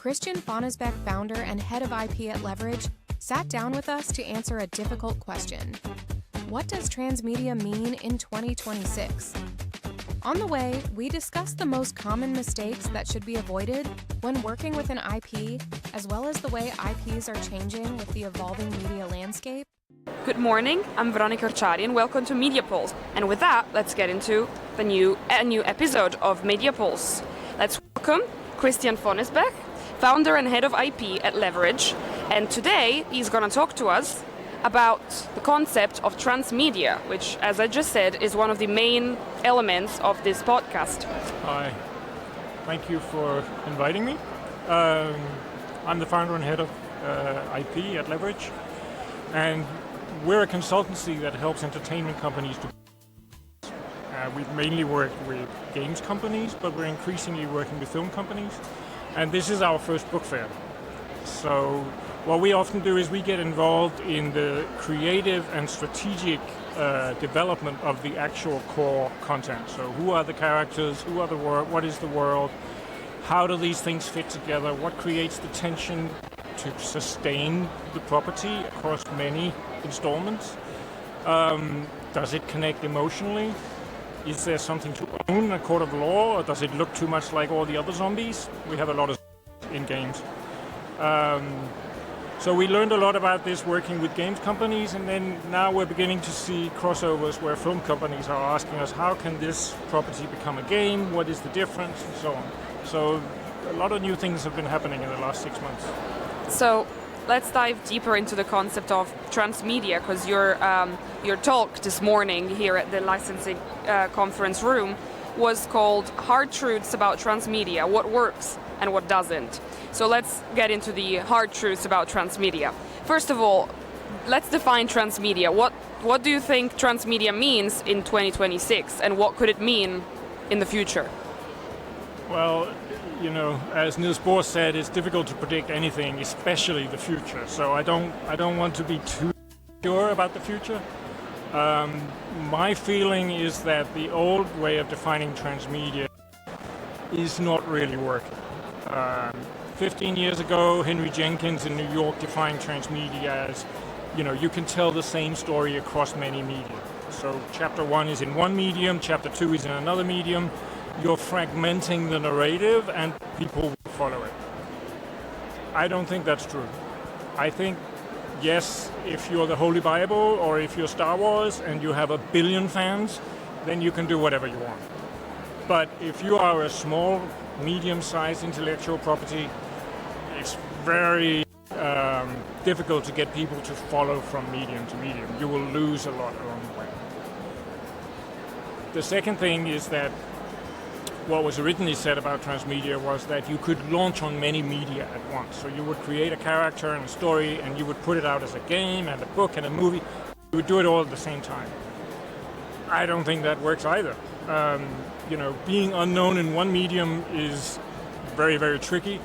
Christian Fonnesbech, founder and head of IP at Leverage, sat down with us to answer a difficult question. What does transmedia mean in 2026? On the way, we discuss the most common mistakes that should be avoided when working with an IP, as well as the way IPs are changing with the evolving media landscape. Good morning, I'm Veronica Orciari and welcome to Media Pulse. And with that, let's get into a new episode of Media Pulse. Let's welcome Christian Fonnesbech, founder and head of IP at Leverage. And today, he's going to talk to us about the concept of transmedia, which, as I just said, is one of the main elements of this podcast. Hi, thank you for inviting me. I'm the founder and head of IP at Leverage, and we're a consultancy that helps entertainment companies to. We mainly work with games companies, but we're increasingly working with film companies, and this is our first book fair. So what we often do is we get involved in the creative and strategic development of the actual core content. So who are the characters, who are the world, what is the world, how do these things fit together, what creates the tension to sustain the property across many installments. Does it connect emotionally? Is there something to own, a court of law, or does it look too much like all the other zombies? We have a lot of in games. So we learned a lot about this working with games companies, and then now we're beginning to see crossovers where film companies are asking us, how can this property become a game? What is the difference? And so on. So a lot of new things have been happening in the last 6 months. So let's dive deeper into the concept of transmedia, because your talk this morning here at the licensing conference room was called Hard Truths About Transmedia, What Works and What Doesn't. So let's get into the hard truths about transmedia. First of all, let's define transmedia. What do you think transmedia means in 2026, and what could it mean in the future? Well, you know, as Niels Bohr said, it's difficult to predict anything, especially the future. So I don't want to be too sure about the future. My feeling is that the old way of defining transmedia is not really working. 15 years ago, Henry Jenkins in New York defined transmedia as, you know, you can tell the same story across many media. So chapter 1 is in one medium, chapter 2 is in another medium. You're fragmenting the narrative and people will follow it. I don't think that's true. I think, yes, if you're the Holy Bible or if you're Star Wars and you have 1 billion fans, then you can do whatever you want. But if you are a small, medium-sized intellectual property, it's very difficult to get people to follow from medium to medium. You will lose a lot along the way. The second thing is that what was originally said about transmedia was that you could launch on many media at once. So you would create a character and a story, and you would put it out as a game and a book and a movie. You would do it all at the same time. I don't think that works either. You know, being unknown in one medium is very, very tricky.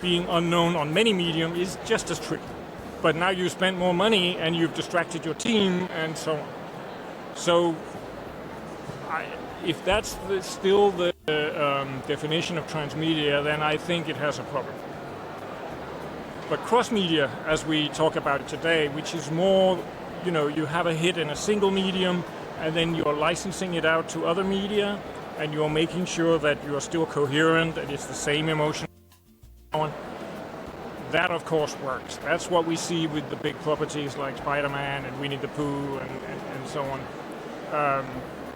Being unknown on many medium is just as tricky. But now you've spent more money and you've distracted your team and so on. So if that's still the definition of transmedia, then I think it has a problem. But cross-media, as we talk about it today, which is more, you know, you have a hit in a single medium and then you're licensing it out to other media and you're making sure that you are still coherent and it's the same emotion. That, of course, works. That's what we see with the big properties like Spider-Man and Winnie the Pooh and so on.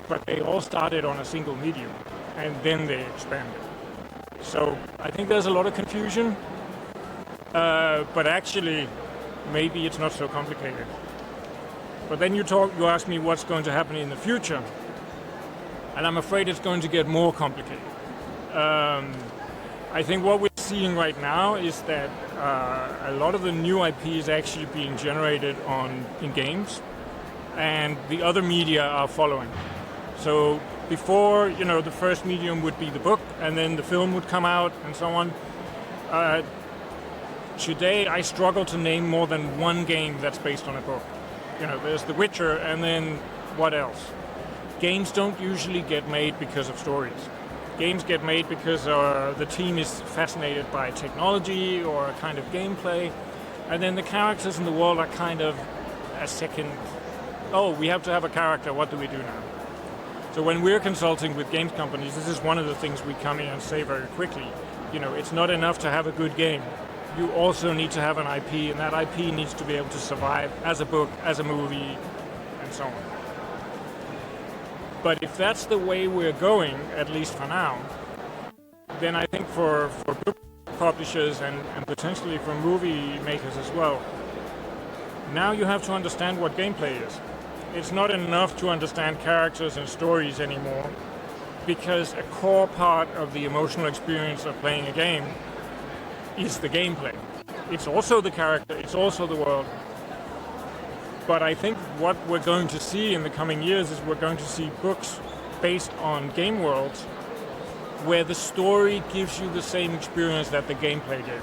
But they all started on a single medium, and then they expanded. So I think there's a lot of confusion, but actually, maybe it's not so complicated. But then you ask me what's going to happen in the future, and I'm afraid it's going to get more complicated. I think what we're seeing right now is that a lot of the new IP is actually being generated in games, and the other media are following. So before, you know, the first medium would be the book, and then the film would come out, and so on. Today, I struggle to name more than one game that's based on a book. You know, there's The Witcher, and then what else? Games don't usually get made because of stories. games get made because the team is fascinated by technology or a kind of gameplay, and then the characters in the world are kind of a second. Oh, we have to have a character. What do we do now? So when we're consulting with games companies, this is one of the things we come in and say very quickly. It's not enough to have a good game. You also need to have an IP, and that IP needs to be able to survive as a book, as a movie, and so on. But if that's the way we're going, at least for now, then I think for book publishers and potentially for movie makers as well, now you have to understand what gameplay is. It's not enough to understand characters and stories anymore, because a core part of the emotional experience of playing a game is the gameplay. It's also the character, it's also the world. But I think what we're going to see in the coming years is we're going to see books based on game worlds where the story gives you the same experience that the gameplay gave.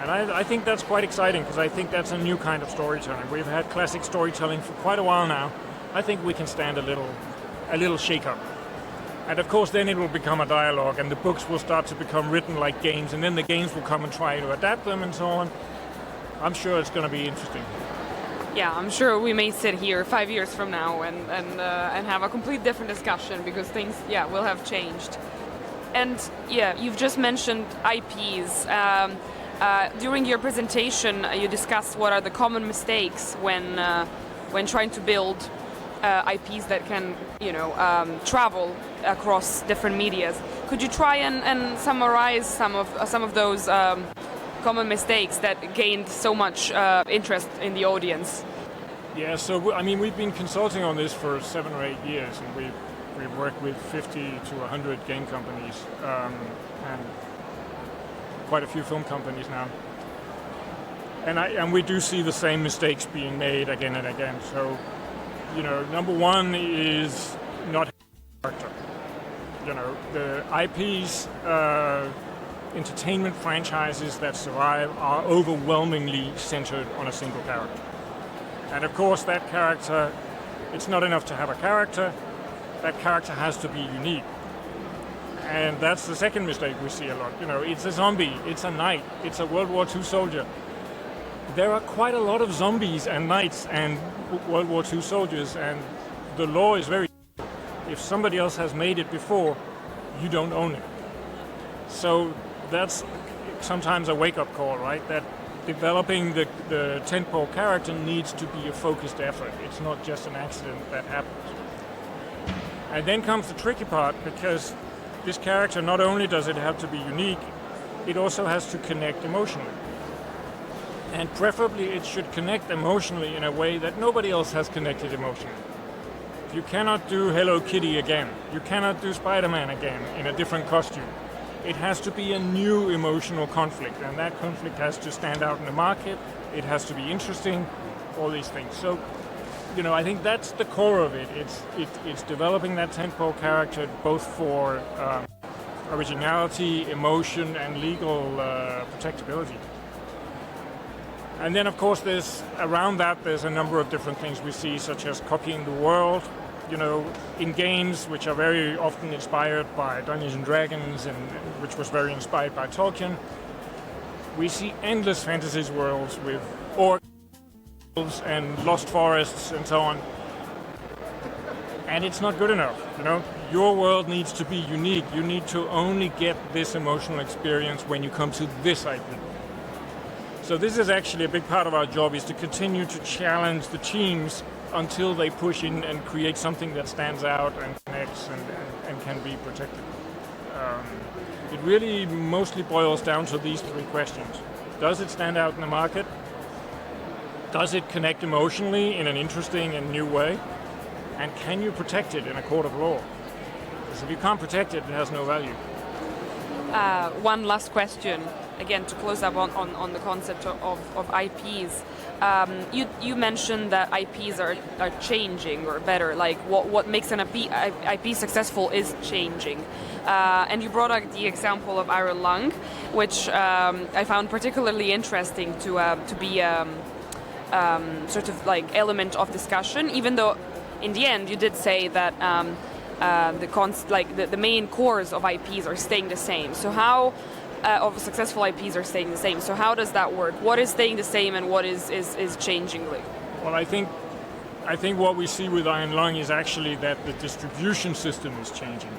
And I think that's quite exciting, because I think that's a new kind of storytelling. We've had classic storytelling for quite a while now. I think we can stand a little shake-up. And of course then it will become a dialogue, and the books will start to become written like games, and then the games will come and try to adapt them and so on. I'm sure it's going to be interesting. Yeah, I'm sure we may sit here 5 years from now and have a complete different discussion, because things, will have changed. And you've just mentioned IPs. During your presentation, you discussed what are the common mistakes when trying to build IPs that can, travel across different medias. Could you try and summarize some of those common mistakes that gained so much interest in the audience? Yeah, so we've been consulting on this for 7 or 8 years, and we've worked with 50 to 100 game companies and quite a few film companies now. And we do see the same mistakes being made again and again. So, number one is not character. The IPs, entertainment franchises that survive are overwhelmingly centered on a single character. And of course that character, it's not enough to have a character, that character has to be unique. And that's the second mistake we see a lot. It's a zombie, it's a knight, it's a World War II soldier. There are quite a lot of zombies and knights and World War II soldiers, and the law is very... If somebody else has made it before, you don't own it. So that's sometimes a wake-up call, right? That developing the tentpole character needs to be a focused effort. It's not just an accident that happens. And then comes the tricky part, because this character, not only does it have to be unique, it also has to connect emotionally. And preferably it should connect emotionally in a way that nobody else has connected emotionally. You cannot do Hello Kitty again. You cannot do Spider-Man again in a different costume. It has to be a new emotional conflict, and that conflict has to stand out in the market. It has to be interesting, all these things. So, I think that's the core of it. It's developing that tentpole character both for originality, emotion, and legal protectability. And then, of course, there's a number of different things we see, such as copying the world. In games which are very often inspired by Dungeons and Dragons, and which was very inspired by Tolkien, we see endless fantasy worlds with orcs and lost forests and so on. And it's not good enough. Your world needs to be unique. You need to only get this emotional experience when you come to this IP. So this is actually a big part of our job, is to continue to challenge the teams until they push in and create something that stands out and connects and can be protected. It really mostly boils down to these 3 questions. Does it stand out in the market? Does it connect emotionally in an interesting and new way? And can you protect it in a court of law? Because if you can't protect it, it has no value. One last question, again, to close up on the concept of IPs. You mentioned that IPs are changing, or better, like what makes an IP successful is changing. And you brought up the example of Iron Lung, which I found particularly interesting to be sort of like element of discussion, even though in the end you did say that the main cores of IPs are staying the same. So how of successful IPs are staying the same. So how does that work? What is staying the same and what is changing? Well, I think what we see with Iron Lung is actually that the distribution system is changing,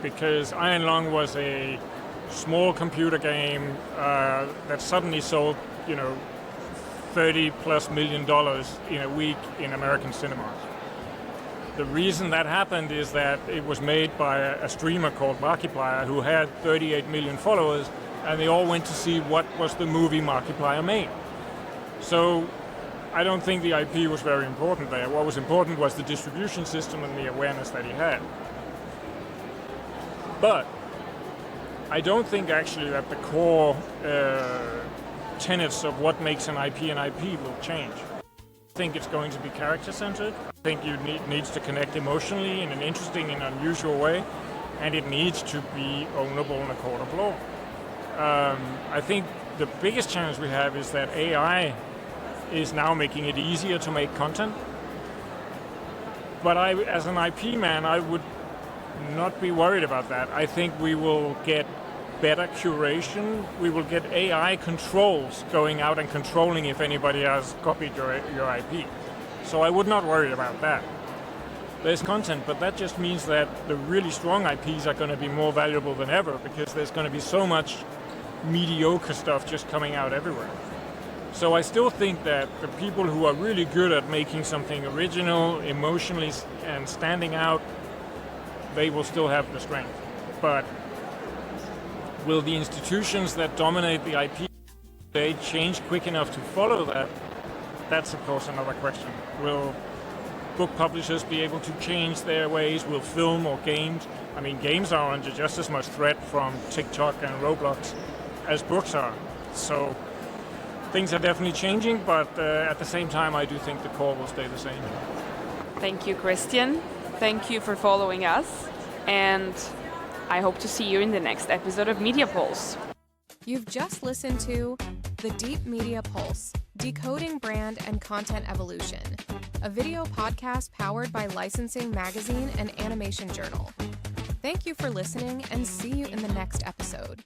because Iron Lung was a small computer game that suddenly sold, $30+ million in a week in American cinemas. The reason that happened is that it was made by a streamer called Markiplier who had 38 million followers, and they all went to see what was the movie Markiplier made. So I don't think the IP was very important there. What was important was the distribution system and the awareness that he had. But I don't think actually that the core tenets of what makes an IP will change. I think it's going to be character-centered. I think it needs to connect emotionally in an interesting and unusual way, and it needs to be ownable in a court of law. I think the biggest challenge we have is that AI is now making it easier to make content. But as an IP man, I would not be worried about that. I think we will get better curation. We will get AI controls going out and controlling if anybody has copied your IP. So I would not worry about that. There's content, but that just means that the really strong IPs are going to be more valuable than ever, because there's going to be so much mediocre stuff just coming out everywhere. So I still think that the people who are really good at making something original, emotionally, and standing out, they will still have the strength. But will the institutions that dominate the IP, they change quick enough to follow that? That's of course another question. Will book publishers be able to change their ways? Will film or games? I mean, games are under just as much threat from TikTok and Roblox as books are. So things are definitely changing, but at the same time, I do think the core will stay the same. Thank you, Christian. Thank you for following us, and I hope to see you in the next episode of Media Pulse. You've just listened to The Deep Media Pulse, Decoding Brand and Content Evolution, a video podcast powered by Licensing Magazine and Animation Journal. Thank you for listening, and see you in the next episode.